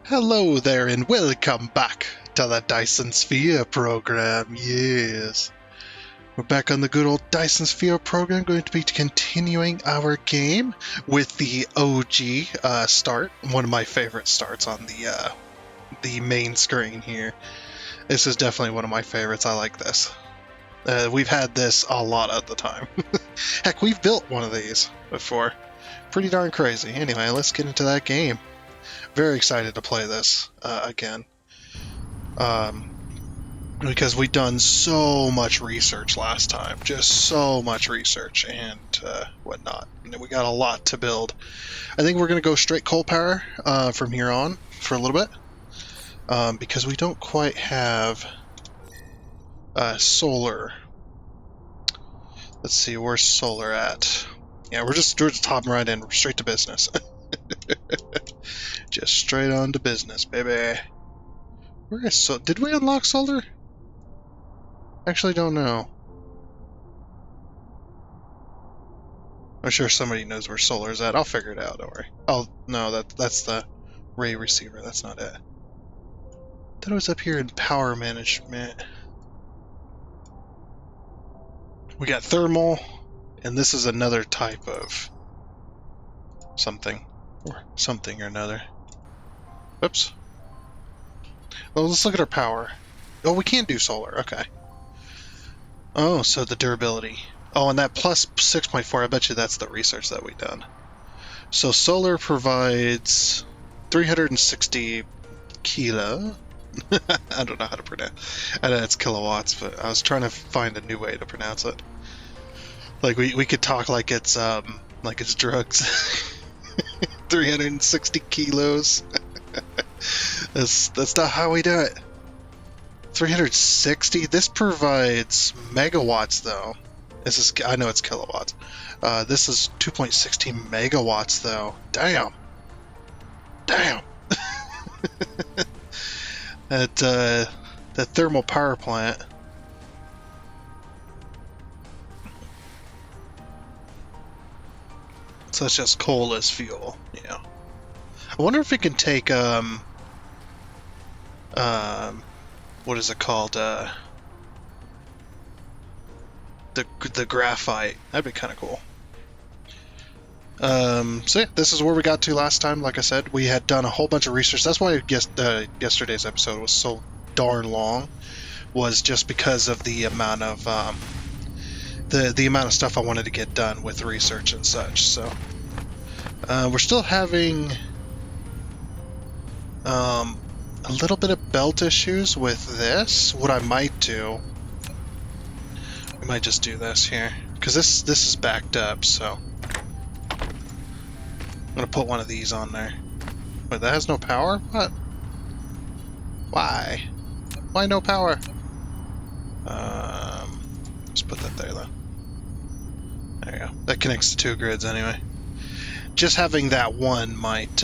Hello there and welcome back to the Dyson Sphere Program. Yes. We're back on the good old Dyson Sphere Program, going to be continuing our game with the OG start. One of my favorite starts on the main screen here. This is definitely one of my favorites. I like this. We've had this a lot of the time. Heck, we've built one of these before. Pretty darn crazy. Anyway, let's get into that game. Very excited to play this again. Because we've done so much research last time. Just so much research and whatnot. And we got a lot to build. I think we're going to go straight coal power from here on for a little bit. Because we don't quite have solar. Let's see, where's solar at? Yeah, we're just hopping right in, straight to business. Just straight on to business, baby. Where is did we unlock solar? Actually, don't know. I'm sure somebody knows where solar is at. I'll figure it out. Don't worry. Oh no, that's the ray receiver. That's not it. That was up here in power management. We got thermal, and this is another type of something or another. Oops. Well, let's look at our power. Oh, we can't do solar. Okay. Oh, so the durability. Oh, and that plus 6.4, I bet you that's the research that we've done. So solar provides 360 kilo. I don't know how to pronounce. I know it's kilowatts, but I was trying to find a new way to pronounce it. Like we could talk like it's drugs. 360 kilos. That's not how we do it. 360. This provides megawatts, though. I know it's kilowatts. This is 2.16 megawatts, though. Damn. That thermal power plant. So it's just coal as fuel. Yeah. I wonder if it can take what is it called? The graphite. That'd be kind of cool. So yeah, this is where we got to last time. Like I said, we had done a whole bunch of research. That's why yesterday's episode was so darn long. Was just because of the amount of the amount of stuff I wanted to get done with research and such. So we're still having a little bit of belt issues with this. What I might do, we might just do this here, because this is backed up, so I'm gonna put one of these on there. Wait, that has no power? What? Why no power? Let's put that there, though. There you go. That connects to two grids anyway. Just having that one might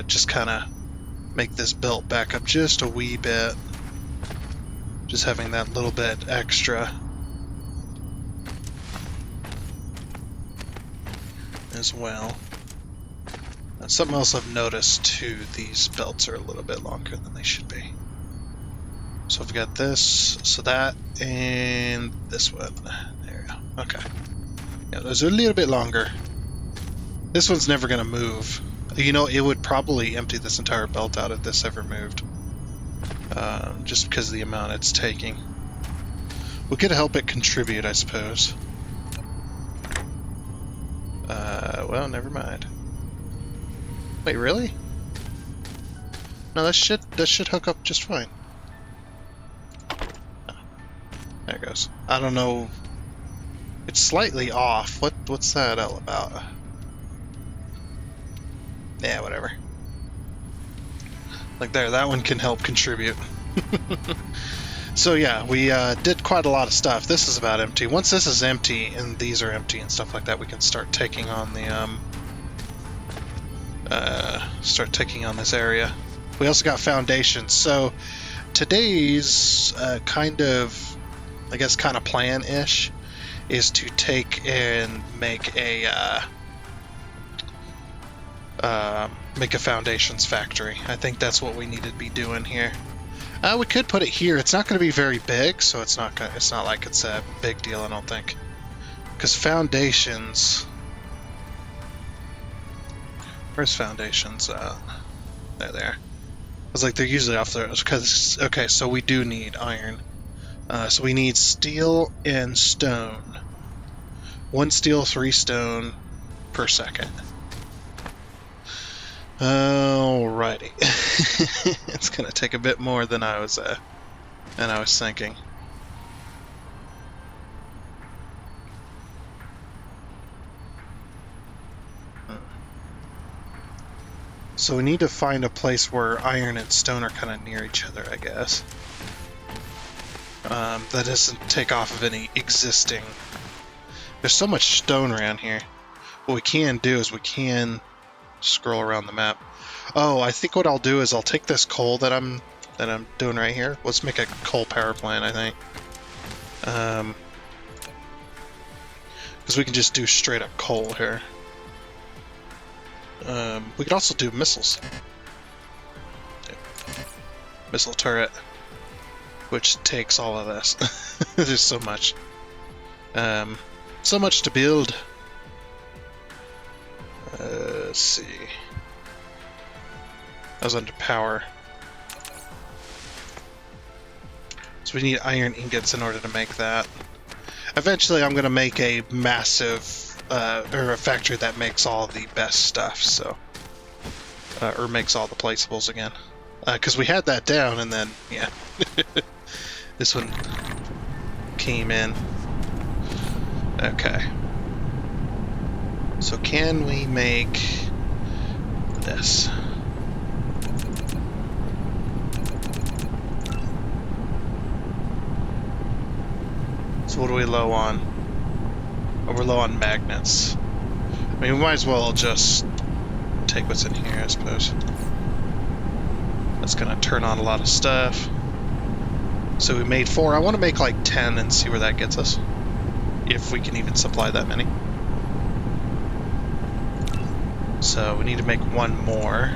just kind of make this belt back up just a wee bit. Just having that little bit extra as well. And something else I've noticed too, these belts are a little bit longer than they should be. So I've got this, so that, and this one. There we go. Okay. Yeah, those are a little bit longer. This one's never going to move. You know, it would probably empty this entire belt out if this ever moved. Just because of the amount it's taking. We could help it contribute, I suppose. Well, never mind. Wait, really? No, that should hook up just fine. Oh, there it goes. I don't know. It's slightly off. What's that all about? Yeah, whatever. Like there, that one can help contribute. So yeah, we did quite a lot of stuff. This is about empty. Once this is empty and these are empty and stuff like that, we can start taking on the this area. We also got foundations. So today's kind of plan-ish is to take and make a make a foundations factory. I think that's what we need to be doing here. We could put it here. It's not going to be very big, so it's not like it's a big deal, I don't think. Because foundations... Where's foundations? There. I was like, they're usually off there. Because, okay, so we do need iron. So we need steel and stone. 1 steel, 3 stone per second. Alrighty. It's gonna take a bit more than I was thinking. So we need to find a place where iron and stone are kind of near each other, I guess. That doesn't take off of any existing... There's so much stone around here. What we can do is we can scroll around the map. Oh, I think what I'll do is I'll take this coal that I'm doing right here. Let's make a coal power plant, I think. Because we can just do straight up coal here. We could also do missiles. Missile turret, which takes all of this. There's so much. So much to build. Let's see. I was under power. So we need iron ingots in order to make that. Eventually I'm going to make a massive, or a factory that makes all the best stuff, so. Or makes all the placeables again. Because we had that down, and then, yeah. This one came in. Okay. So can we make this? So what are we low on? Oh, we're low on magnets. I mean, we might as well just take what's in here, I suppose. That's gonna turn on a lot of stuff. So we made 4. I want to make like 10 and see where that gets us. If we can even supply that many. So we need to make 1 more.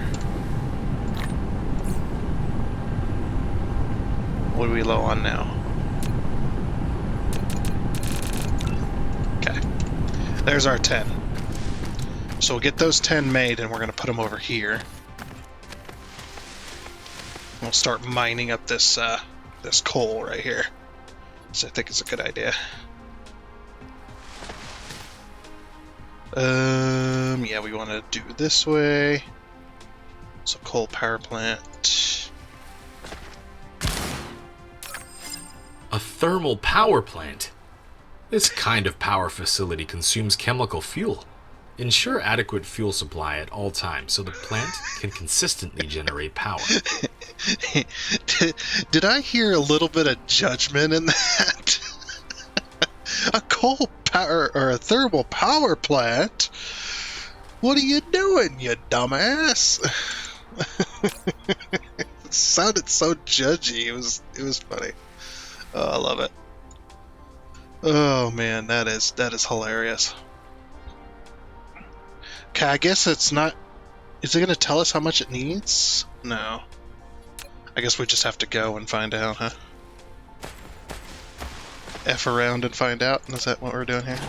What are we low on now? Okay. There's our 10. So we'll get those 10 made and we're going to put them over here. We'll start mining up this this coal right here. So I think it's a good idea. Yeah, we want to do this way. So coal power plant. A thermal power plant? This kind of power facility consumes chemical fuel. Ensure adequate fuel supply at all times so the plant can consistently generate power. Did I hear a little bit of judgment in that? A coal power or a thermal power plant? What are you doing, you dumbass? It sounded so judgy. It was funny. Oh, I love it. Oh man, that is hilarious. Okay, I guess it's not... Is it going to tell us how much it needs? No. I guess we just have to go and find out, huh? F around and find out? Is that what we're doing here?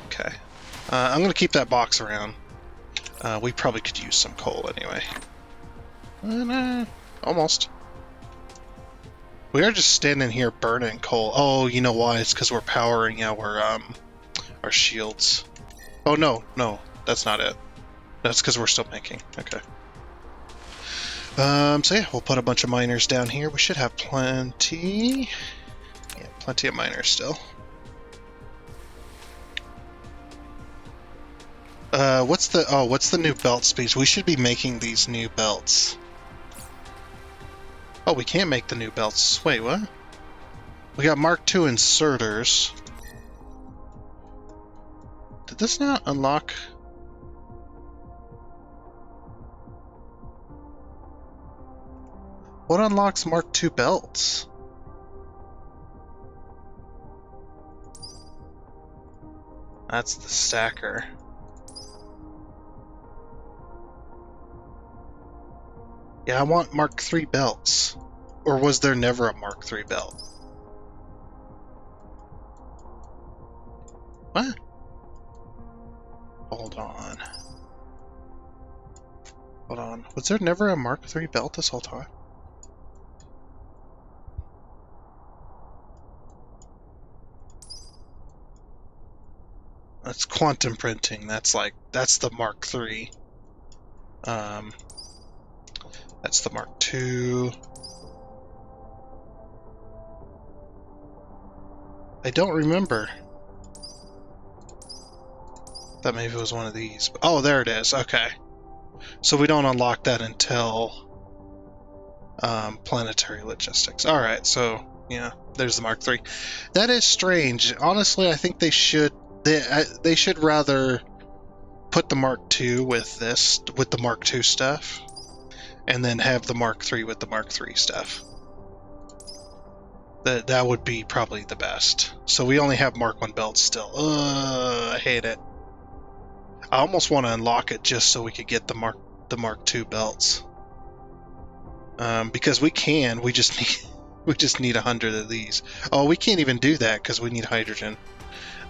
Okay. I'm going to keep that box around. We probably could use some coal anyway. Almost. We are just standing here burning coal. Oh, you know why? It's because we're powering our shields. Oh, no, that's not it. That's because we're still making. Okay. So yeah, we'll put a bunch of miners down here. We should have plenty. Yeah, plenty of miners still. What's the new belt speed? We should be making these new belts. Oh, we can't make the new belts. Wait, what? We got Mark II inserters. Did this not unlock? What unlocks Mark II belts? That's the stacker. Yeah, I want Mark III belts. Or was there never a Mark III belt? What? Hold on. Hold on. Was there never a Mark III belt this whole time? That's quantum printing. That's the Mark III. That's the Mark II. I don't remember. That maybe it was one of these. Oh, there it is. Okay. So we don't unlock that until planetary logistics. Alright, so yeah, there's the Mark III. That is strange. Honestly, I think they should rather put the Mark II with the Mark II stuff, and then have the Mark III with the Mark III stuff. That would be probably the best. So we only have Mark I belts still. I hate it. I almost want to unlock it just so we could get the Mark II belts. Because we just need 100 of these. Oh, we can't even do that because we need hydrogen.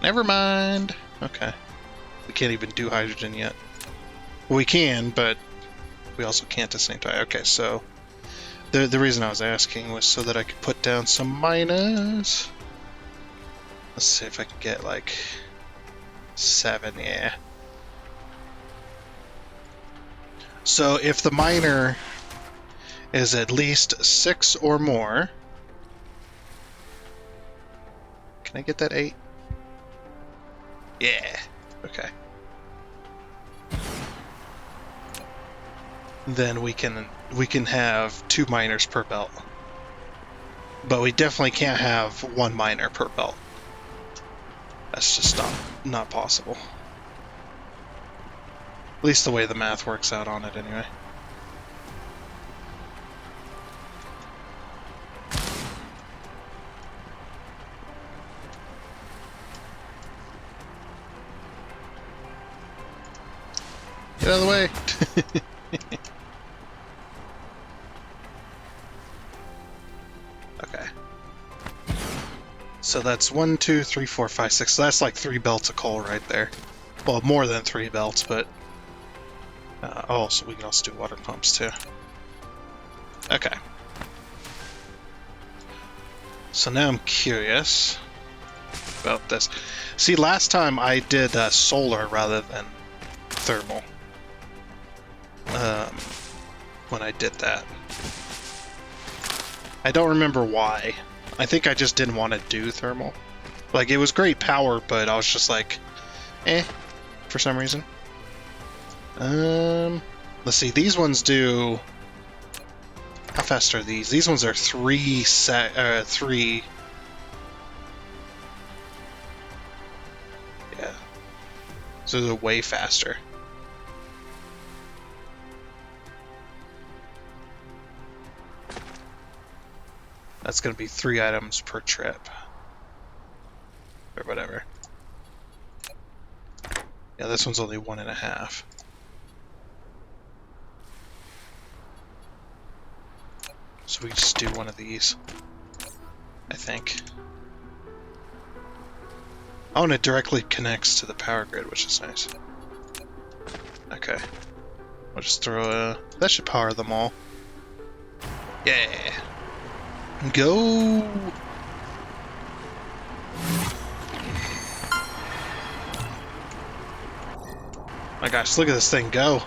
Never mind. Okay. We can't even do hydrogen yet. Well, we can, but we also can't at the same time. Okay, so the reason I was asking was so that I could put down some miners. Let's see if I can get like 7, yeah. So if the miner is at least 6 or more, can I get that 8? Yeah, okay. Then we can have 2 miners per belt. But we definitely can't have 1 miner per belt. That's just not possible. At least the way the math works out on it anyway. Get out of the way! Okay. So that's 1, 2, 3, 4, 5, 6. So that's like 3 belts of coal right there. Well, more than 3 belts, but... oh, so we can also do water pumps too. Okay. So now I'm curious about this. See, last time I did solar rather than thermal. When I did that. I don't remember why. I think I just didn't want to do thermal. Like, it was great power, but I was just like, for some reason. Let's see, these ones do... How fast are these? These ones are 3 Yeah. So they're way faster. That's going to be 3 items per trip. Or whatever. Yeah, this one's only 1.5. So we just do one of these. I think. Oh, and it directly connects to the power grid, which is nice. Okay. We'll just throw a... That should power them all. Yeah! Go! My gosh, look at this thing go!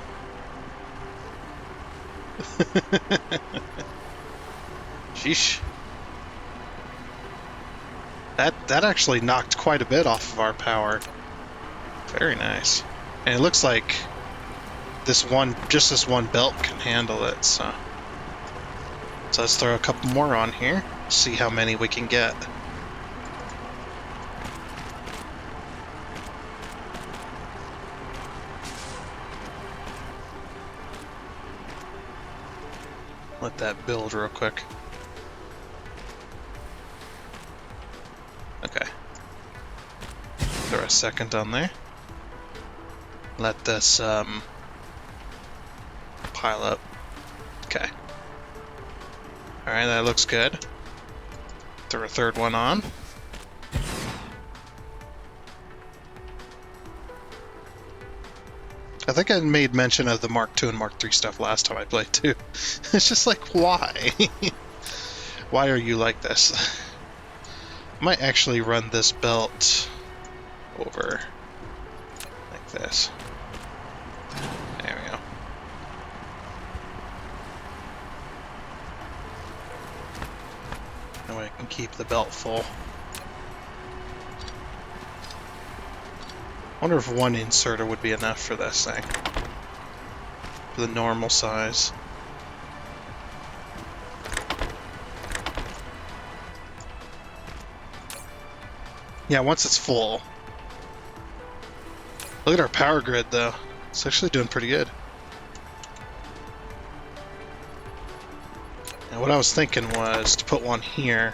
Sheesh. That actually knocked quite a bit off of our power. Very nice. And it looks like this one belt can handle it, so let's throw a couple more on here, see how many we can get. Let that build real quick. Okay. Throw a second on there. Let this pile up. Okay. Alright, that looks good. Throw a third one on. I think I made mention of the Mark II and Mark III stuff last time I played too. It's just like, why? Why are you like this? I might actually run this belt over like this. There we go. That way I can keep the belt full. I wonder if one inserter would be enough for this thing. For the normal size. Yeah, once it's full. Look at our power grid though. It's actually doing pretty good. And what I was thinking was to put one here.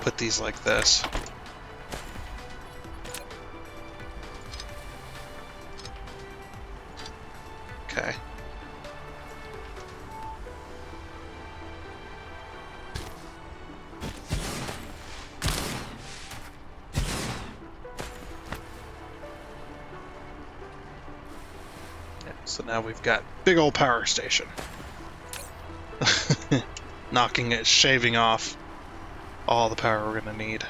Put these like this. Okay. Yeah, so now we've got big old power station. Knocking it, shaving off all the power we're gonna need.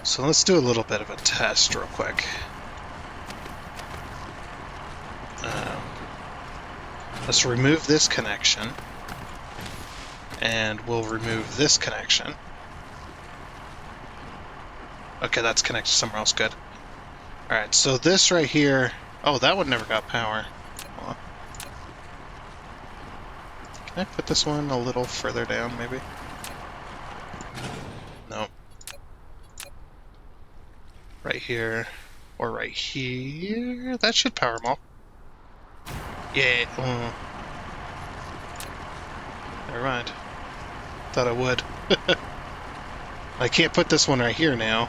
So let's do a little bit of a test real quick. Let's remove this connection, and we'll remove this connection. Okay, that's connected somewhere else, good. Alright, so this right here... Oh, that one never got power. Hold on. Can I put this one a little further down, maybe? Nope. Right here, or right here. That should power them all. Yeah. Never mind. Thought I would. I can't put this one right here now.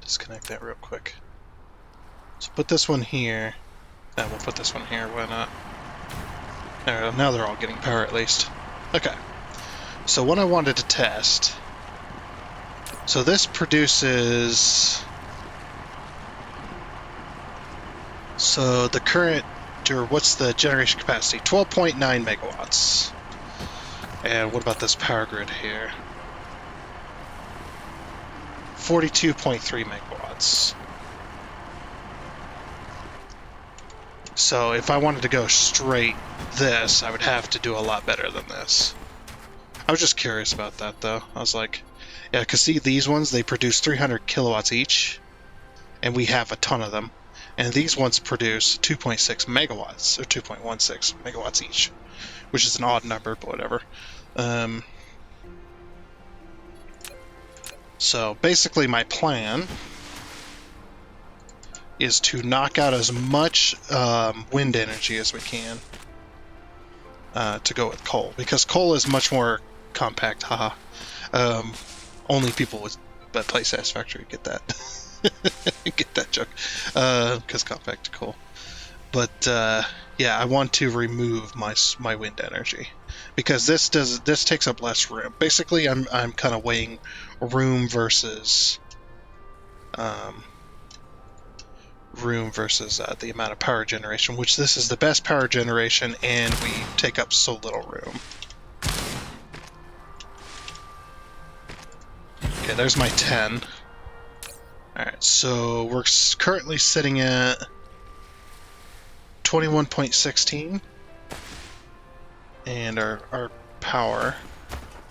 Disconnect that real quick. So put this one here. And we'll put this one here. Why not? There we go. Now they're all getting power at least. Okay. So what I wanted to test. So this produces... So the current, or what's the generation capacity? 12.9 megawatts. And what about this power grid here? 42.3 megawatts. So if I wanted to go straight this, I would have to do a lot better than this. I was just curious about that though. I was like, yeah, because see these ones, they produce 300 kilowatts each, and we have a ton of them. And these ones produce 2.6 megawatts, or 2.16 megawatts each, which is an odd number, but whatever. So basically my plan is to knock out as much wind energy as we can to go with coal, because coal is much more compact, haha. Only people with that play Satisfactory get that. Get that joke, because compact coal. But yeah, I want to remove my wind energy because this takes up less room. Basically, I'm kind of weighing room versus the amount of power generation. Which this is the best power generation, and we take up so little room. Okay, there's my 10. Alright, so we're currently sitting at 21.16, and our power,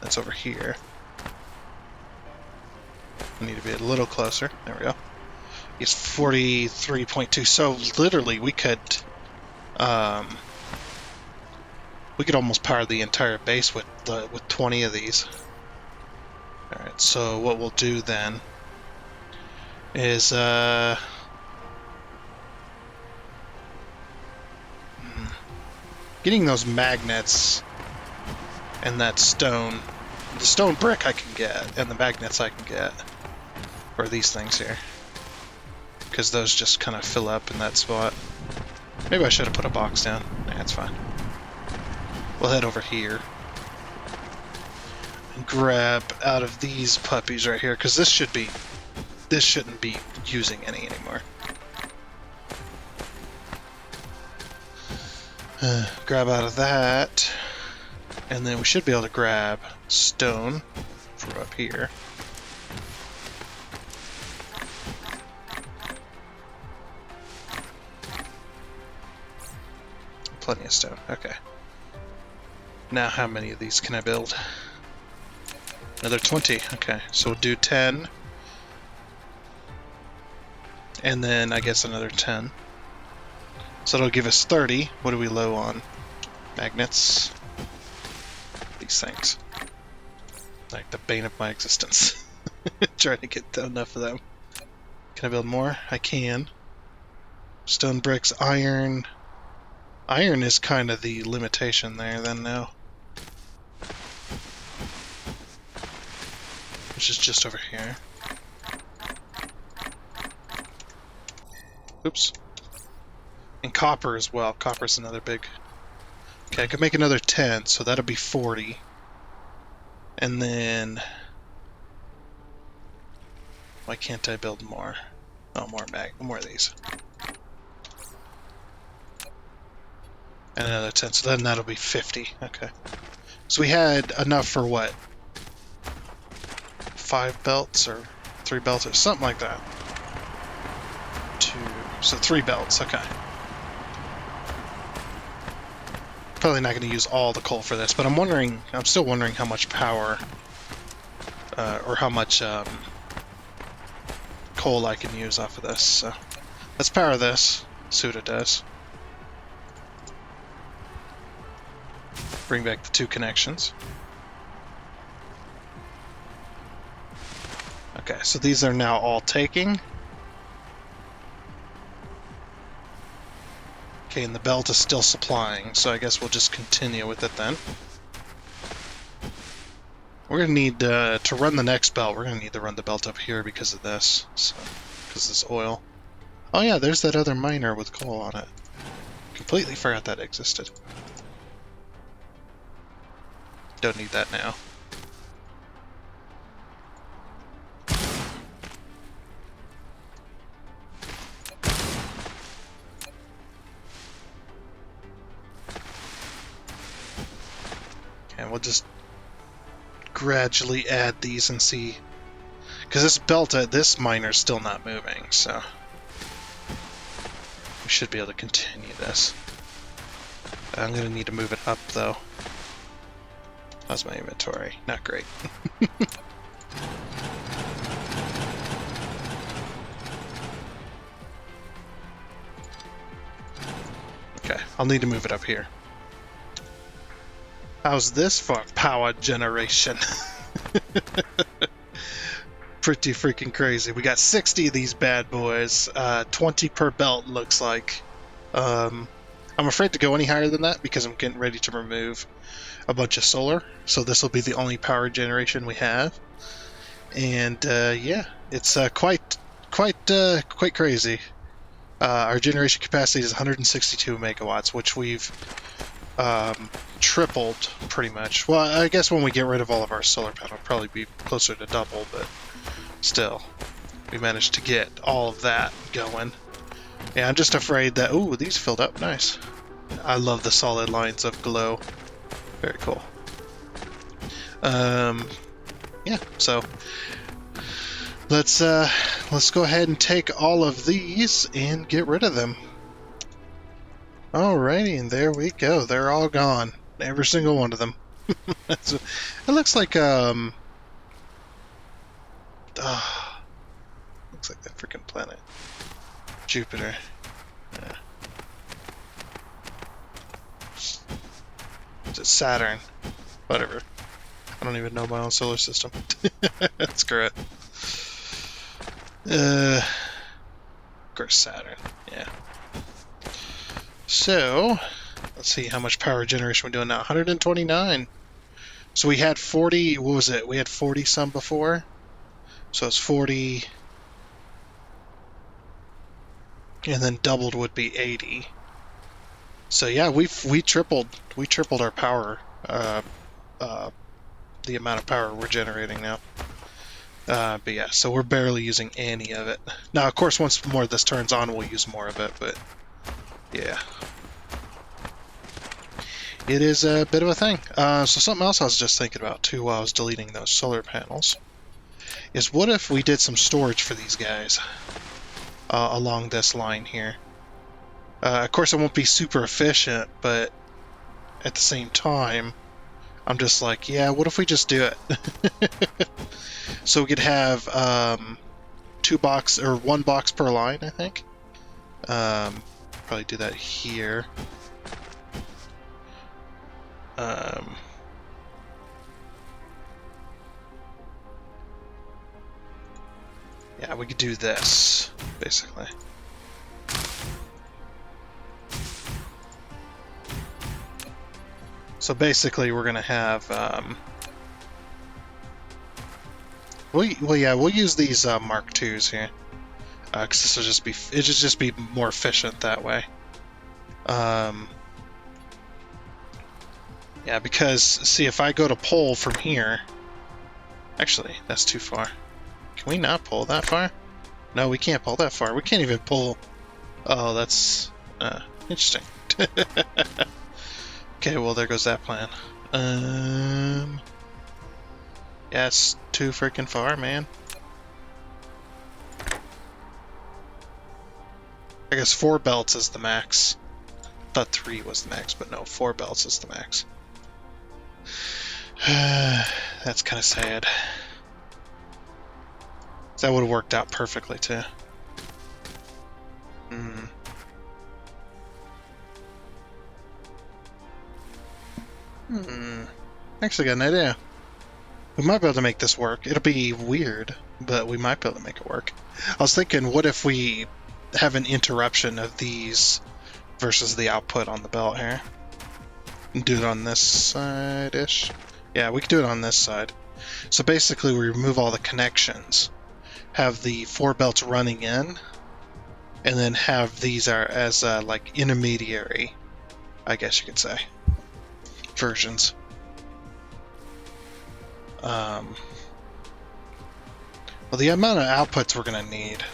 that's over here. We need to be a little closer. There we go. It's 43.2, so literally we could almost power the entire base with 20 of these. Alright, so what we'll do then is getting those magnets and that stone. The stone brick I can get, and the magnets I can get. Or these things here. Because those just kind of fill up in that spot. Maybe I should have put a box down. Nah, it's fine. We'll head over here. And grab out of these puppies right here, because this shouldn't be using any anymore. Grab out of that. And then we should be able to grab stone from up here. Plenty of stone. Okay. Now how many of these can I build? Another 20. Okay, so we'll do 10. And then I guess another 10. So it'll give us 30. What are we low on? Magnets. These things. Like the bane of my existence. Trying to get enough of them. Can I build more? I can. Stone bricks, iron. Iron is kind of the limitation there then now. Which is just over here. Oops. And copper as well. Copper's another big... Okay, I could make another 10, so that'll be 40. And then... Why can't I build more? Oh, more of these. And another 10, so then that'll be 50. Okay. So we had enough for what? 5 belts or 3 belts or something like that. 2, so 3 belts, okay. Probably not going to use all the coal for this, but I'm still wondering how much power, or how much coal I can use off of this. So let's power this, see what it does. Bring back the 2 connections. Okay, so these are now all taking. Okay, and the belt is still supplying, so I guess we'll just continue with it then. We're going to need, to run the next belt, we're going to need to run the belt up here because of this. So, because of this oil. Oh yeah, there's that other miner with coal on it. Completely forgot that existed. Don't need that now. And we'll just gradually add these and see, because this miner's still not moving, so we should be able to continue this. I'm gonna need to move it up though. How's my inventory? Not great. Okay, I'll need to move it up here. How's this for power generation? Pretty freaking crazy. We got 60 of these bad boys. 20 per belt looks like. I'm afraid to go any higher than that because I'm getting ready to remove a bunch of solar. So this will be the only power generation we have. And yeah, it's quite crazy. Our generation capacity is 162 megawatts, which we've tripled pretty much. Well, I guess when we get rid of all of our solar panel, it'll probably be closer to double, but still, we managed to get all of that going. Yeah, I'm just afraid that... Ooh, these filled up. Nice. I love the solid lines of glow. Very cool. Yeah, so let's go ahead and take all of these and get rid of them. Alrighty, and there we go. They're all gone. Every single one of them. It looks like looks like that freaking planet. Jupiter. Yeah. Is it Saturn? Whatever. I don't even know my own solar system. Screw it. Of course, Saturn. Yeah. So, Let's see how much power generation we're doing now. 129. So we had 40. What was it? We had 40 some before. So it's 40, and then doubled would be 80. So yeah, we tripled our power. The amount of power we're generating now. But yeah, so we're barely using any of it. Now, of course, once more this turns on, we'll use more of it, but yeah. It is a bit of a thing. So something else I was just thinking about, too, while I was deleting those solar panels, is what if we did some storage for these guys along this line here? Of course, it won't be super efficient, but at the same time, I'm just like, yeah, what if we just do it? So we could have 1 box per line, I think. Probably do that here. Yeah, we could do this, basically. So basically, we're gonna have we'll use these Mark IIs here, because this will just be more efficient that way. Yeah, because see, if I go to pull from here, actually, that's too far. Can we not pull that far? No, we can't pull that far. We can't even pull. Oh, that's interesting. Okay, well, there goes that plan. Yeah, it's too freaking far, man. I guess 4 belts is the max. I thought 3 was the max, but no, 4 belts is the max. That's kind of sad. That would have worked out perfectly, too. Actually got an idea. We might be able to make this work. It'll be weird, but we might be able to make it work. I was thinking, what if we have an interruption of these versus the output on the belt here? And do it on this side-ish? Yeah, we could do it on this side. So basically, we remove all the connections, have the 4 belts running in, and then have these as like intermediary, I guess you could say, versions. Well, the amount of outputs we're going to need.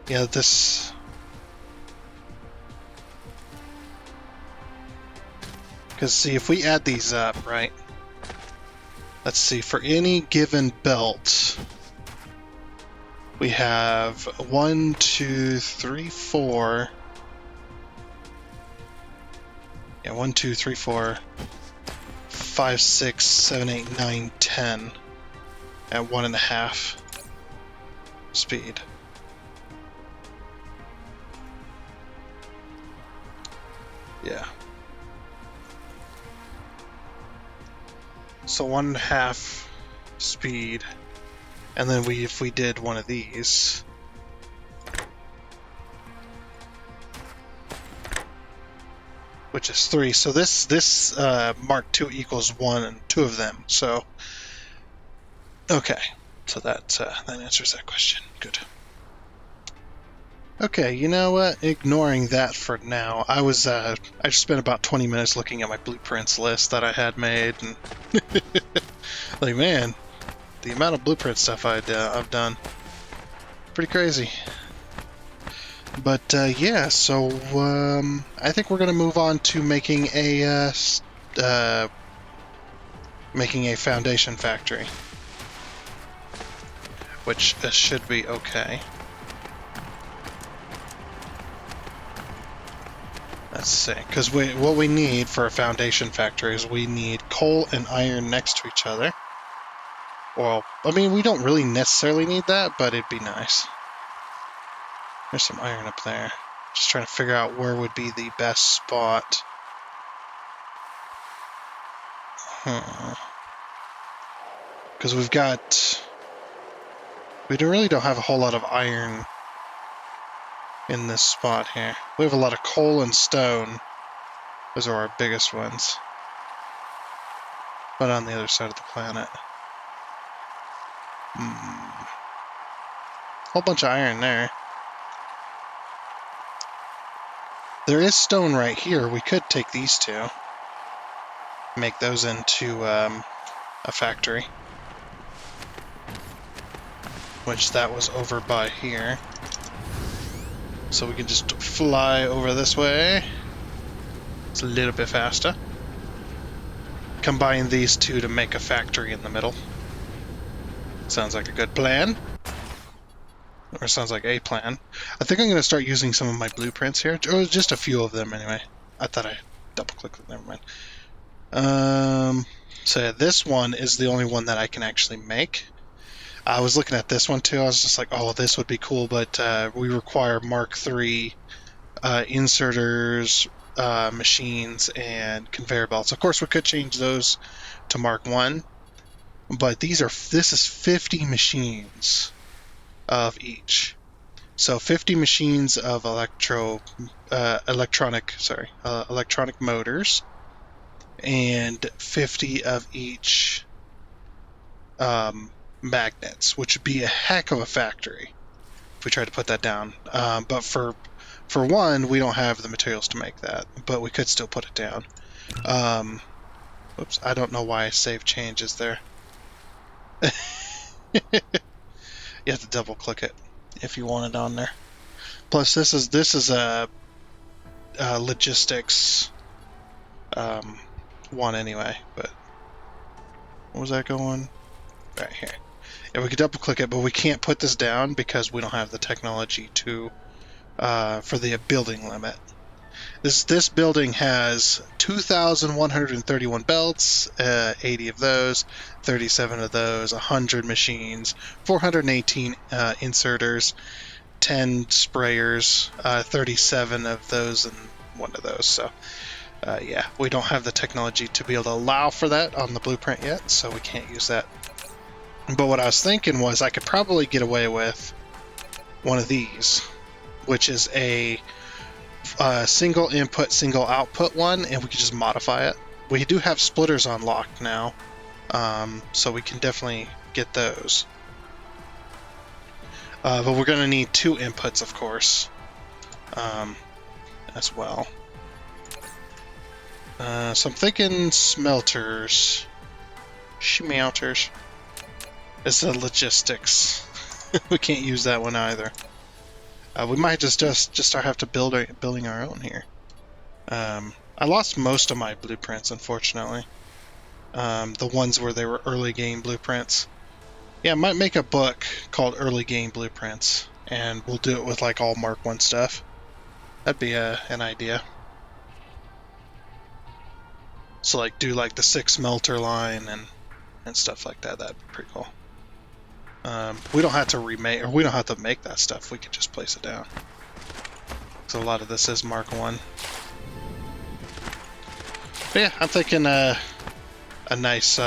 Yeah, this... Because, see, if we add these up, right? Let's see, for any given belt, we have 1, 2, 3, 4... Yeah, 1, 2, 3, 4... 5, 6, 7, 8, 9, 10 at 1.5 speed. Yeah. So 1.5 speed, and then if we did one of these, which is 3. So this Mark II equals 1 and 2 of them. So okay, so that answers that question. Good. Okay, you know what? Ignoring that for now, I just spent about 20 minutes looking at my blueprints list that I had made, and like, man, the amount of blueprint stuff I've done, pretty crazy. But yeah, so I think we're gonna move on to making a foundation factory, which should be okay. Let's see, because what we need for a foundation factory is we need coal and iron next to each other. Well, I mean, we don't really necessarily need that, but it'd be nice. There's some iron up there. Just trying to figure out where would be the best spot. Because we really don't have a whole lot of iron in this spot here. We have a lot of coal and stone, Those are our biggest ones. But on the other side of the planet. Whole bunch of iron there. There is stone right here. We could take these two. Make those into a factory. Which that was over by here. So we can just fly over this way. It's a little bit faster. Combine these two to make a factory in the middle. Sounds like a good plan. Or sounds like a plan. I think I'm going to start using some of my blueprints here. Or just a few of them anyway. I thought I double-clicked it. Never mind. So yeah, this one is the only one that I can actually make. I was looking at this one too. I was just like, oh, this would be cool, but we require Mark III inserters, machines, and conveyor belts. Of course, we could change those to Mark I, but this is 50 machines of each. So 50 machines of electronic motors, and 50 of each magnets, which would be a heck of a factory if we tried to put that down. But for one, we don't have the materials to make that, but we could still put it down. Oops, I don't know why I save changes there. You have to double click it if you want it on there. Plus, this is a logistics one anyway. But what was that going? Right here. Yeah, we could double click it, but we can't put this down because we don't have the technology to for the building limit. This building has 2,131 belts, 80 of those, 37 of those, 100 machines, 418 inserters, 10 sprayers, 37 of those, and one of those. So, yeah, we don't have the technology to be able to allow for that on the blueprint yet, so we can't use that. But what I was thinking was I could probably get away with one of these, which is a single input, single output one, and we could just modify it. We do have splitters unlocked now, so we can definitely get those. But we're going to need 2 inputs, of course, as well. So I'm thinking smelters. Smelters. It's the logistics. We can't use that one either. We might just have to building our own here. I lost most of my blueprints, unfortunately. The ones where they were early game blueprints. Yeah, I might make a book called Early Game Blueprints, and we'll do it with like all Mark I stuff. That'd be an idea. So like do like the 6 smelter line and stuff like that. That'd be pretty cool. We don't have to remake, or we don't have to make that stuff. We can just place it down. So a lot of this is Mark I. But yeah, I'm thinking a nice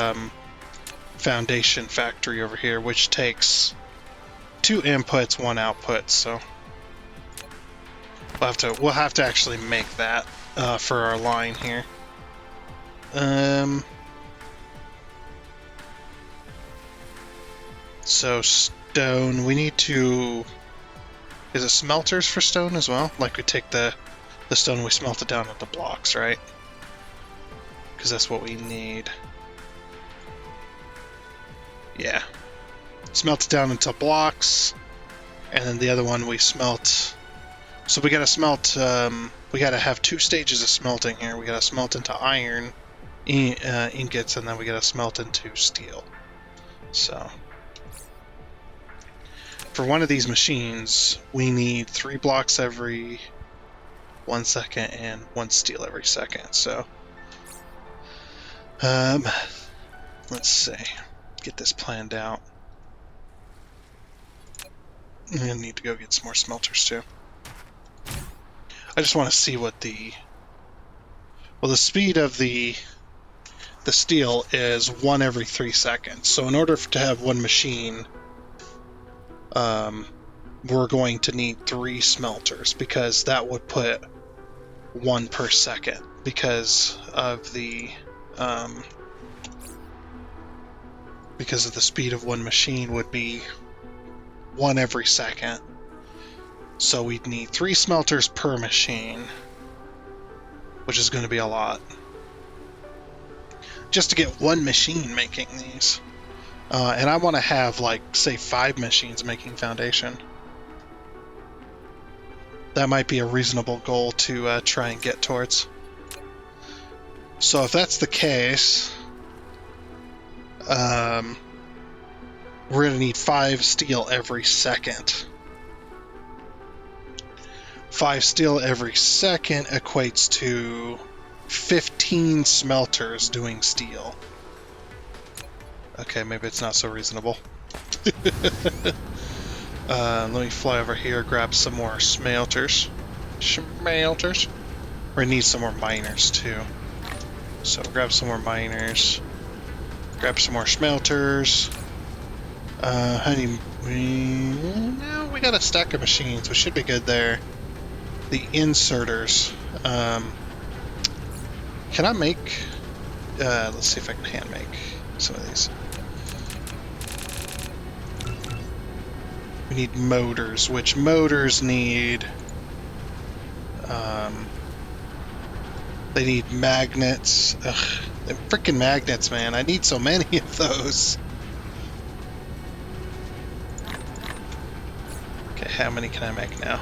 foundation factory over here, which takes 2 inputs, 1 output. So we'll have to actually make that for our line here. So stone, we need to... Is it smelters for stone as well? Like we take the stone, we smelt it down into blocks, right? Because that's what we need. Yeah. Smelt it down into blocks, and then the other one we smelt... So we gotta smelt... we gotta have 2 stages of smelting here. We gotta smelt into iron ingots, and then we gotta smelt into steel. So... For one of these machines, we need 3 blocks every 1 second and 1 steel every second. So, let's see. Get this planned out. I'm gonna need to go get some more smelters too. I just want to see what the speed of the steel is 1 every 3 seconds. So in order to have 1 machine, we're going to need 3 smelters, because that would put 1 per second. because of the speed of one machine would be 1 every second. So we'd need 3 smelters per machine, which is going to be a lot. Just to get one machine making these. And I want to have, like, say 5 machines making foundation. That might be a reasonable goal to try and get towards. So if that's the case, we're going to need 5 steel every second. 5 steel every second equates to 15 smelters doing steel. Okay, maybe it's not so reasonable. Let me fly over here, grab some more smelters. We need some more miners too. So grab some more miners. Grab some more smelters. We got a stack of machines. We should be good there. The inserters. Can I make... let's see if I can hand make some of these. We need motors, which motors need... they need magnets. Ugh, the freaking magnets, man. I need so many of those. Okay, how many can I make now?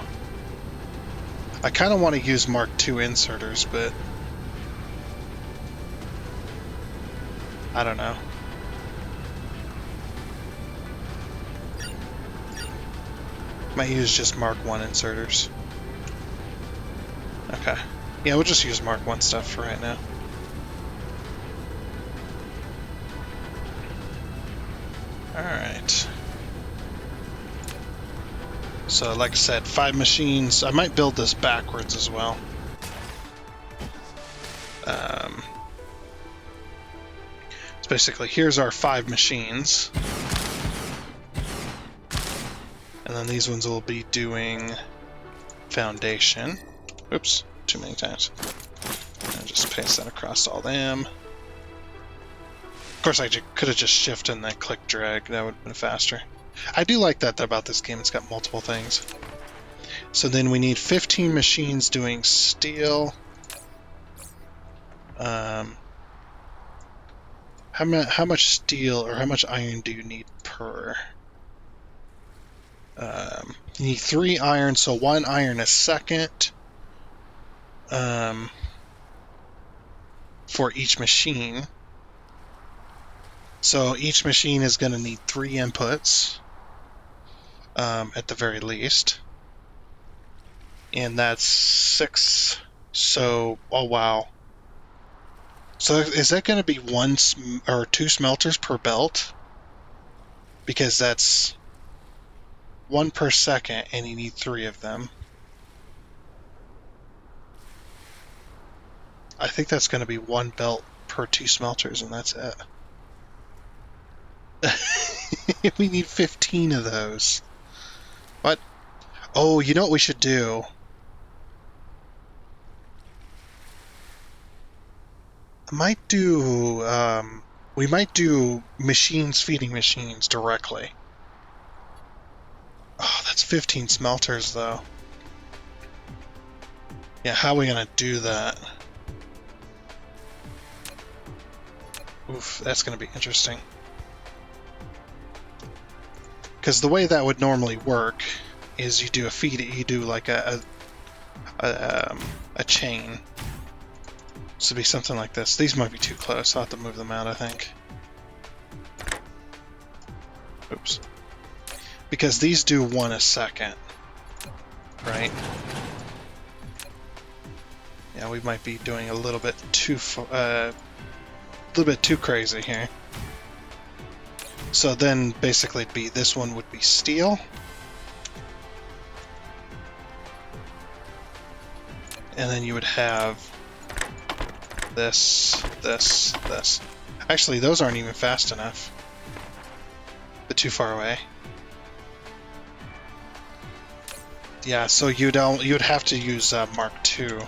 I kind of want to use Mark II inserters, but... I don't know. Might use just Mark I inserters. Okay. Yeah, we'll just use Mark I stuff for right now. Alright. So, like I said, 5 machines. I might build this backwards as well. So basically, here's our 5 machines. And then these ones will be doing foundation. Oops, too many times. I'll just paste that across all them. Of course, I could have just shifted and then click drag. That would have been faster. I do like that about this game. It's got multiple things. So then we need 15 machines doing steel. How much steel or how much iron do you need per? You need 3 iron, so 1 iron a second for each machine. So each machine is going to need 3 inputs at the very least. And that's 6. So, oh wow. So is that going to be 1 or 2 smelters per belt? Because that's 1 per second, and you need 3 of them. I think that's going to be 1 belt per 2 smelters, and that's it. We need 15 of those. What? Oh, you know what we should do? I might do, we might do machines feeding machines directly. Oh, that's 15 smelters, though. Yeah, how are we gonna do that? Oof, that's gonna be interesting. Because the way that would normally work is you do a feed, you do like a chain. So it'd be something like this. These might be too close. I'll have to move them out, I think. Oops. Because these do 1 a second, right? Yeah, we might be doing a little bit too crazy here. So then, basically, it'd be this one would be steel, and then you would have this, this, this. Actually, those aren't even fast enough. They're too far away. Yeah, so you'd have to use Mark II.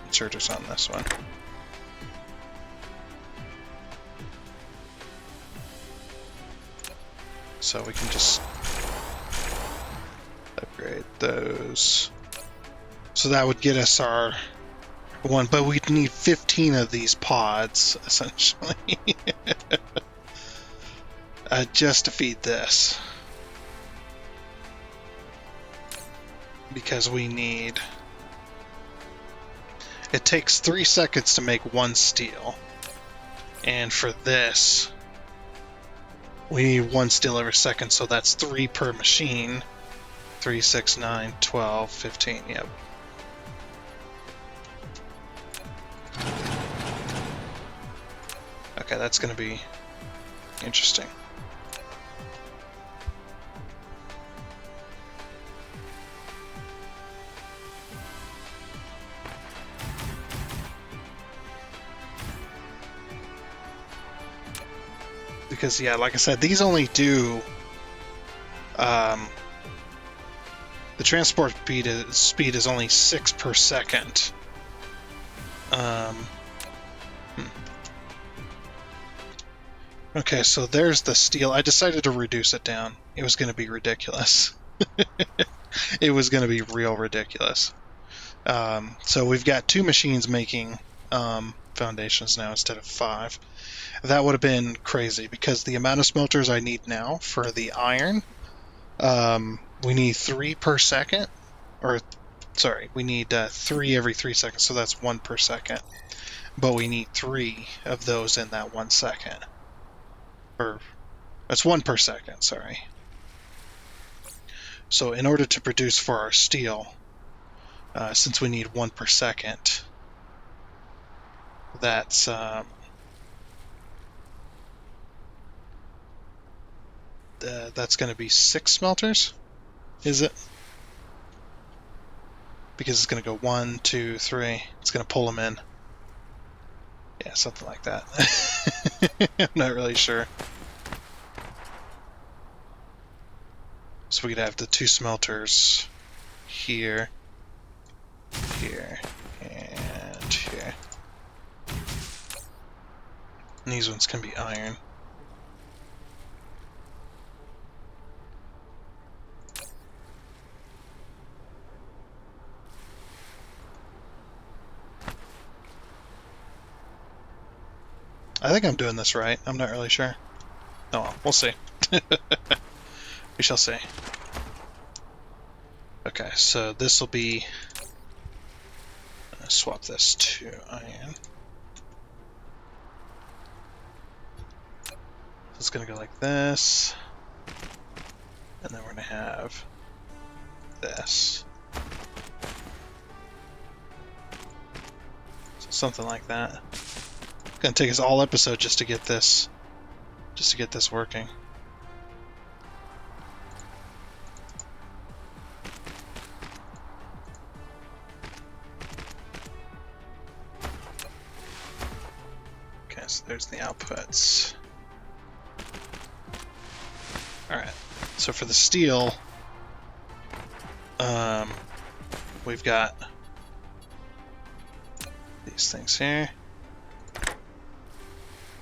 inserters on this one. So we can just upgrade those. So that would get us our one, but we'd need 15 of these pods, essentially, just to feed this. Because we need... It takes 3 seconds to make one steel. And for this, we need 1 steel every second, so that's 3 per machine. 3, 6, 9, 12, 15, yep. Okay, that's going to be interesting. Because, yeah, like I said, these only do... the transport speed is only 6 per second. Okay, so there's the steel. I decided to reduce it down. It was going to be ridiculous. It was going to be real ridiculous. So we've got 2 machines making foundations now instead of 5. That would have been crazy because the amount of smelters I need now for the iron, we need 3 per second. Or, sorry, we need 3 every 3 seconds, so that's 1 per second. But we need 3 of those in that 1 second. Or, that's 1 per second, sorry. So in order to produce for our steel, since we need 1 per second, that's going to be 6 smelters, is it? Because it's going to go 1, 2, 3. It's going to pull them in. Yeah, something like that. I'm not really sure. So we could have the 2 smelters here, here, and here. And these ones can be iron. I think I'm doing this right. I'm not really sure. Oh well, we'll see. We shall see. Okay, so this will be... swap this to iron. It's going to go like this. And then we're going to have this. So something like that. It's going to take us all episode just to get this working. Okay, so there's the outputs. Alright, so for the steel, we've got these things here.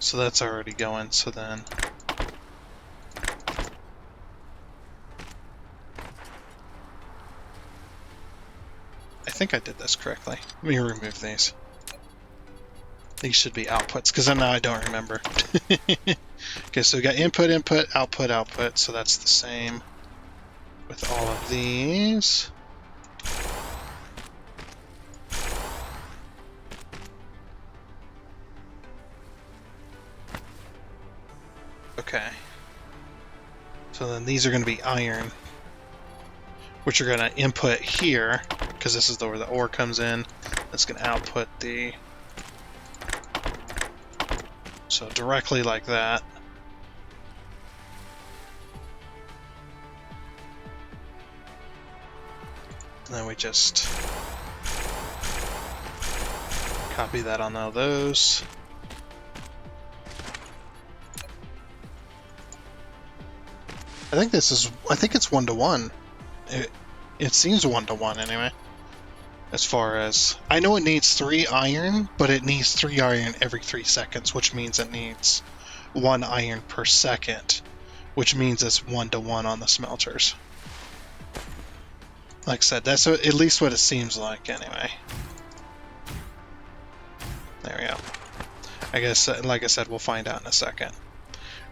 So that's already going, so then... I think I did this correctly. Let me remove these. These should be outputs, because now I don't remember. Okay, so we got input, input, output, output, so that's the same with all of these. Okay. So then these are going to be iron, which are going to input here, because this is where the ore comes in. That's going to output the... So directly like that. And then we just copy that on all those. I think it's 1-to-1. It seems 1-to-1 anyway. As far as I know, it needs 3 iron, but it needs 3 iron every 3 seconds, which means it needs 1 iron per second, which means it's 1-to-1 on the smelters. Like I said, that's at least what it seems like anyway. There we go. I guess, like I said, we'll find out in a second.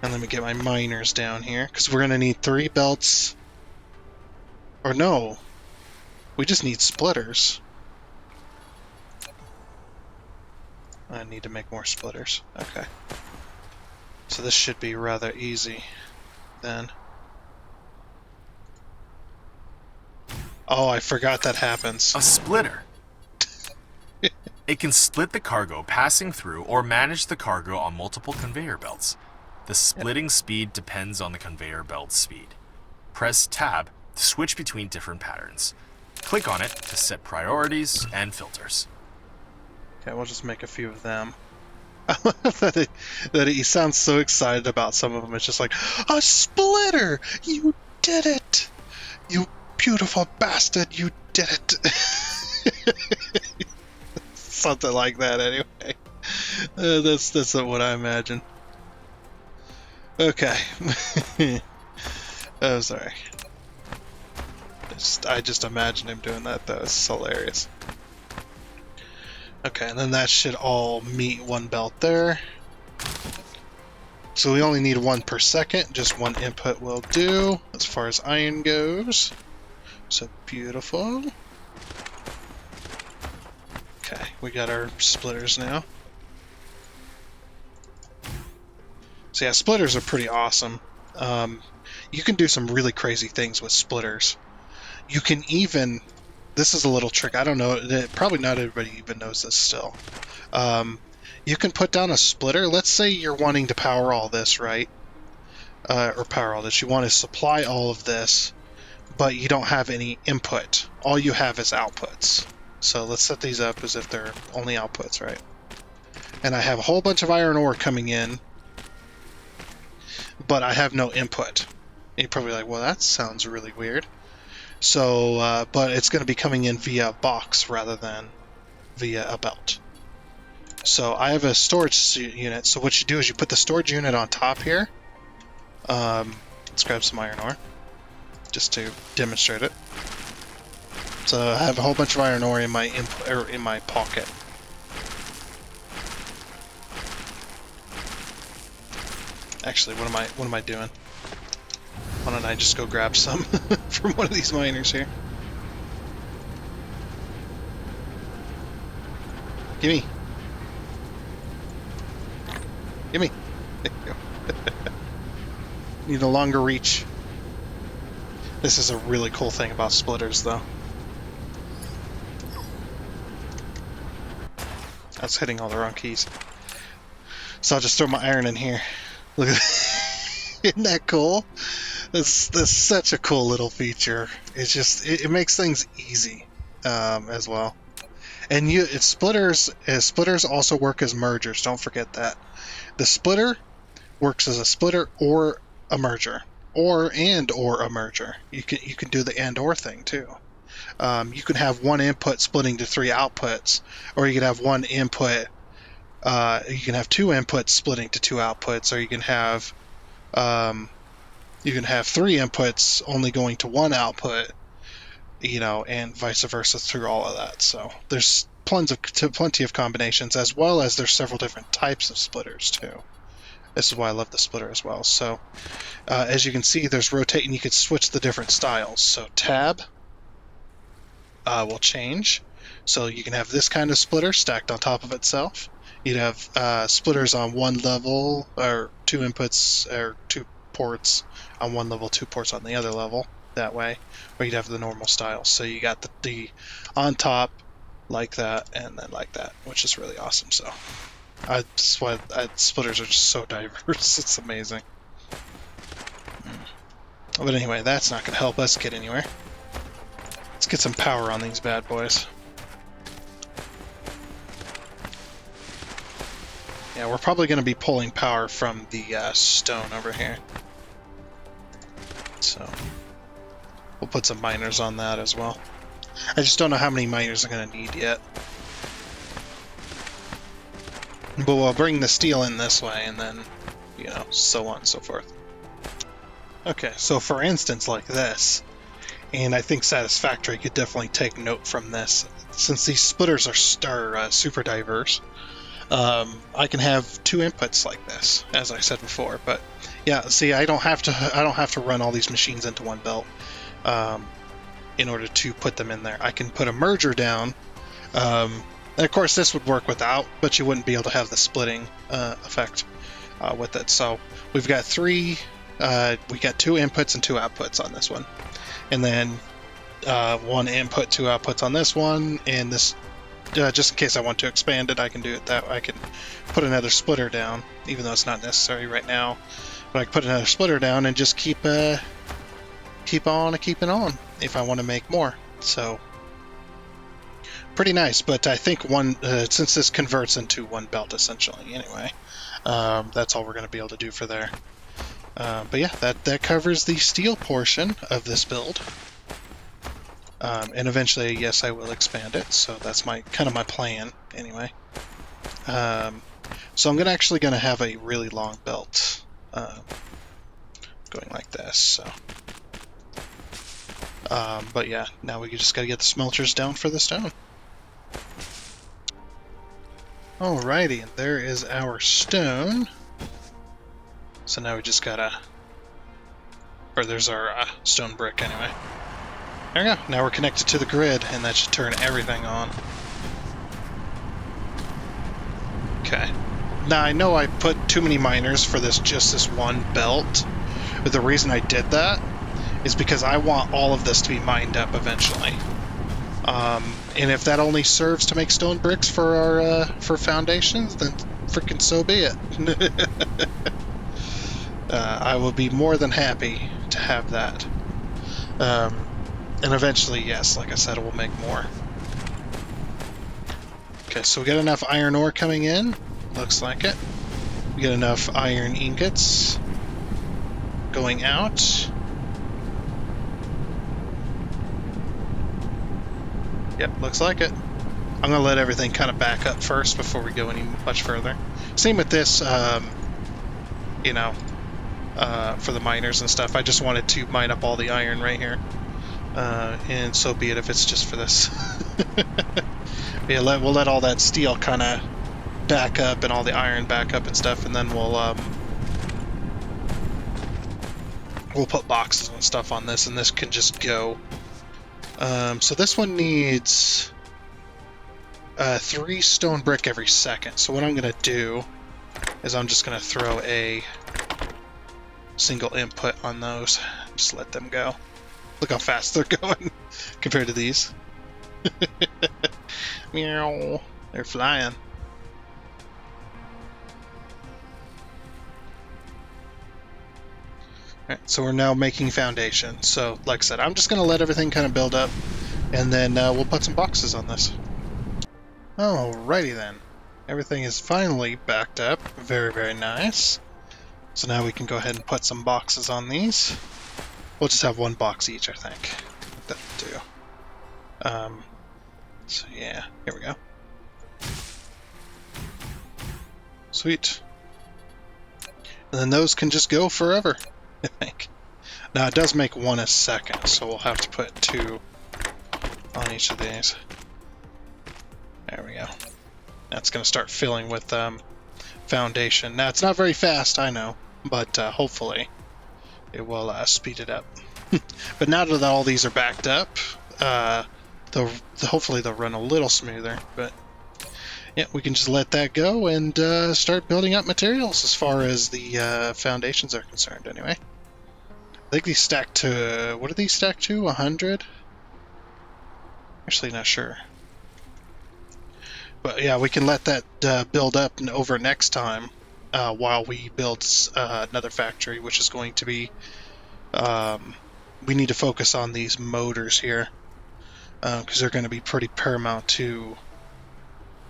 And let me get my miners down here, because we're going to need 3 belts. Or no, we just need splitters. I need to make more splitters. Okay. So this should be rather easy then. Oh, I forgot that happens. A splitter. It can split the cargo passing through or manage the cargo on multiple conveyor belts. The splitting speed depends on the conveyor belt's speed. Press Tab to switch between different patterns. Click on it to set priorities and filters. Okay, we'll just make a few of them. I love that he sounds so excited about some of them. It's just like, a splitter! You did it! You beautiful bastard, you did it! Something like that, anyway. That's what I imagine. Okay. Oh, sorry. I just imagine him doing that, though. It's hilarious. Okay, and then that should all meet 1 belt there. So we only need 1 per second. Just 1 input will do as far as iron goes. So beautiful. Okay, we got our splitters now. So yeah, splitters are pretty awesome. You can do some really crazy things with splitters. You can even, this is a little trick, I don't know, probably not everybody even knows this still. You can put down a splitter. Let's say you're wanting to power all this, right? Or power all this. You want to supply all of this, but you don't have any input. All you have is outputs. So let's set these up as if they're only outputs, right? And I have a whole bunch of iron ore coming in, but I have no input. And you're probably like, well, that sounds really weird. So, but it's going to be coming in via a box rather than via a belt. So I have a storage unit. So what you do is you put the storage unit on top here. Let's grab some iron ore just to demonstrate it. So I have a whole bunch of iron ore in my pocket. Actually, what am I doing? Why don't I just go grab some from one of these miners here? Gimme. Gimme. There you go. Need a longer reach. This is a really cool thing about splitters, though. I was hitting all the wrong keys. So I'll just throw my iron in here. Look at that. Isn't that cool? That's such a cool little feature. It's just, it makes things easy as well. And splitters also work as mergers. Don't forget that. The splitter works as a splitter or a merger, or a merger. You can do the and or thing too. You can have 1 input splitting to 3 outputs, or you can have 1 input. You can have 2 inputs splitting to 2 outputs, or you can have 3 inputs only going to 1 output. And vice versa through all of that. So there's plenty of combinations, as well as there's several different types of splitters too. This is why I love the splitter as well. So as you can see, there's rotate, and you can switch the different styles. So tab will change. So you can have this kind of splitter stacked on top of itself. You'd have splitters on 1 level, or 2 inputs, or 2 ports on 1 level, 2 ports on the other level. That way, or you'd have the normal style. So you got the on top like that, and then like that, which is really awesome. So that's why splitters are just so diverse. It's amazing. But anyway, that's not going to help us get anywhere. Let's get some power on these bad boys. Yeah, we're probably going to be pulling power from the stone over here. So we'll put some miners on that as well. I just don't know how many miners I'm going to need yet. But we'll bring the steel in this way, and then, you know, so on and so forth. Okay, so for instance, like this, and I think Satisfactory could definitely take note from this, since these splitters are super diverse. I can have 2 inputs like this, as I said before. But yeah, see, I don't have to run all these machines into one belt in order to put them in there. I can put a merger down. And of course, this would work without, but you wouldn't be able to have the splitting effect with it. So we've got 3. We got 2 inputs and 2 outputs on this one, and then 1 input, 2 outputs on this one, and this. Just in case I want to expand it, I can do it that way. I can put another splitter down, even though it's not necessary right now. But I can put another splitter down and just keep on keeping on if I want to make more. So pretty nice. But I think since this converts into 1 belt essentially, anyway, that's all we're going to be able to do for there. But yeah, that covers the steel portion of this build. And eventually, yes, I will expand it. So that's kind of my plan, anyway. So I'm actually going to have a really long belt, going like this. So, but yeah, now we just got to get the smelters down for the stone. Alrighty, and there is our stone. So now we just gotta, or there's our stone brick anyway. There we go. Now we're connected to the grid, and that should turn everything on. Okay. Now I know I put too many miners for just this one belt, but the reason I did that is because I want all of this to be mined up eventually. And if that only serves to make stone bricks for our for foundations, then freaking so be it. I will be more than happy to have that. And eventually, yes, like I said, we'll make more. Okay, so we got enough iron ore coming in. Looks like it. We got enough iron ingots going out. Yep, looks like it. I'm going to let everything kind of back up first before we go any much further. Same with this, you know, for the miners and stuff. I just wanted to mine up all the iron right here. And so be it if it's just for this. Yeah, we'll let all that steel kind of back up and all the iron back up and stuff, and then we'll put boxes and stuff on this, and this can just go. So this one needs 3 stone brick every second. So what I'm going to do is I'm just going to throw a single input on those. Just let them go. Look how fast they're going compared to these. Meow. They're flying. Alright, so we're now making foundation. So, like I said, I'm just going to let everything kind of build up, and then we'll put some boxes on this. Alrighty then. Everything is finally backed up. Very, very nice. So now we can go ahead and put some boxes on these. We'll just have 1 box each, I think. That'll do. So yeah, here we go. Sweet. And then those can just go forever, I think. Now it does make 1 a second, so we'll have to put 2 on each of these. There we go. That's going to start filling with foundation. Now it's not very fast, I know, but hopefully it will speed it up. But now that all these are backed up, hopefully they'll run a little smoother. But yeah, we can just let that go and start building up materials as far as the foundations are concerned anyway. I think these stack to, what are these stacked to? 100? Actually not sure. But yeah, we can let that build up and over next time while we build another factory, which is going to be, we need to focus on these motors here because they're going to be pretty paramount to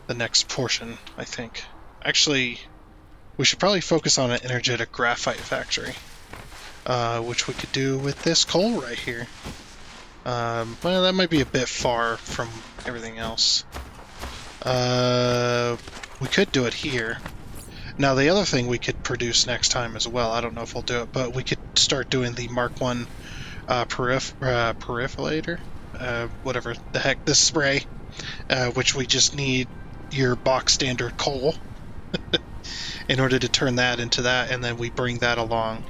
the next portion, I think. Actually, we should probably focus on an energetic graphite factory, which we could do with this coal right here. Well, that might be a bit far from everything else. We could do it here. Now, the other thing we could produce next time as well, I don't know if we'll do it, but we could start doing the Mark 1 peripheralator, whatever the heck, this spray, which we just need your box standard coal in order to turn that into that, and then we bring that along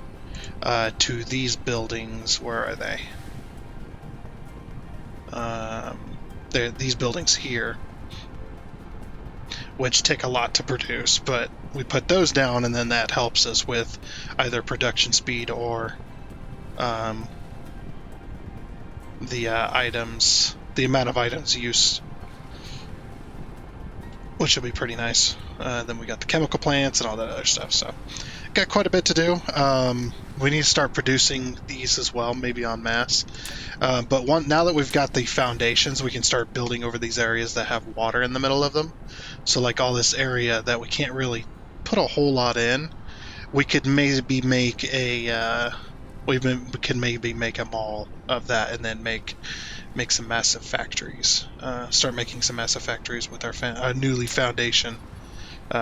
to these buildings. Where are they? These buildings here, which take a lot to produce, but we put those down, and then that helps us with either production speed or the items, the amount of items used, which will be pretty nice. Then we got the chemical plants and all that other stuff, so got quite a bit to do. We need to start producing these as well, maybe en masse. But now that we've got the foundations, we can start building over these areas that have water in the middle of them. So like all this area that we can't really put a whole lot in, we could maybe make a we can maybe make a mall of that, and then make some massive factories. Start making some massive factories with our newly foundation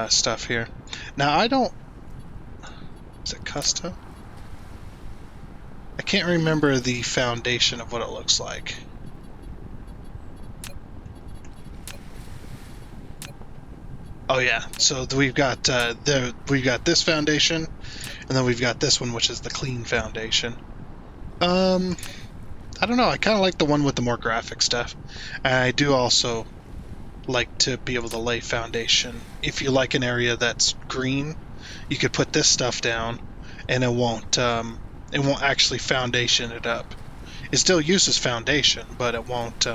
stuff here. Now I don't. Is it custom? I can't remember the foundation of what it looks like. Oh yeah, so we've got this foundation, and then we've got this one, which is the clean foundation. I don't know. I kind of like the one with the more graphic stuff. And I do also like to be able to lay foundation. If you like an area that's green, you could put this stuff down, and it won't actually foundation it up. It still uses foundation, but it won't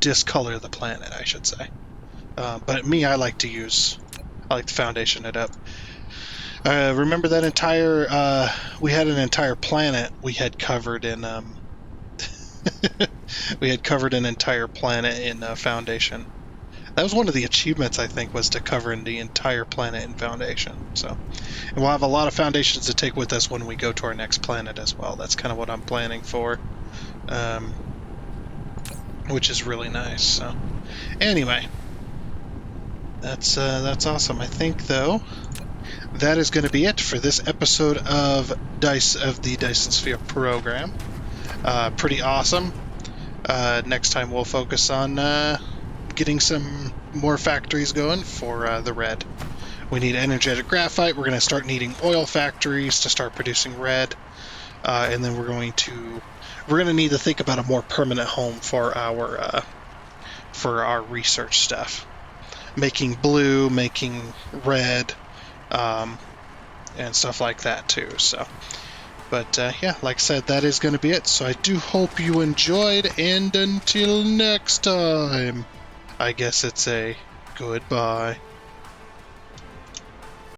discolor the planet, I should say. But me, I like to foundation it up. Remember that entire we had an entire planet we had covered in we had covered an entire planet in foundation. That was one of the achievements, I think, was to cover in the entire planet in foundation. So, and we'll have a lot of foundations to take with us when we go to our next planet as well. That's kind of what I'm planning for, which is really nice. So, anyway, that's awesome. I think though that is going to be it for this episode of the Dyson Sphere Program. Pretty awesome. Next time we'll focus on getting some more factories going for the red. We need energetic graphite. We're going to start needing oil factories to start producing red, and then we're going to need to think about a more permanent home for our research stuff, making blue, making red, and stuff like that too. So, but yeah, like I said, that is going to be it. So I do hope you enjoyed, and until next time, I guess it's a goodbye.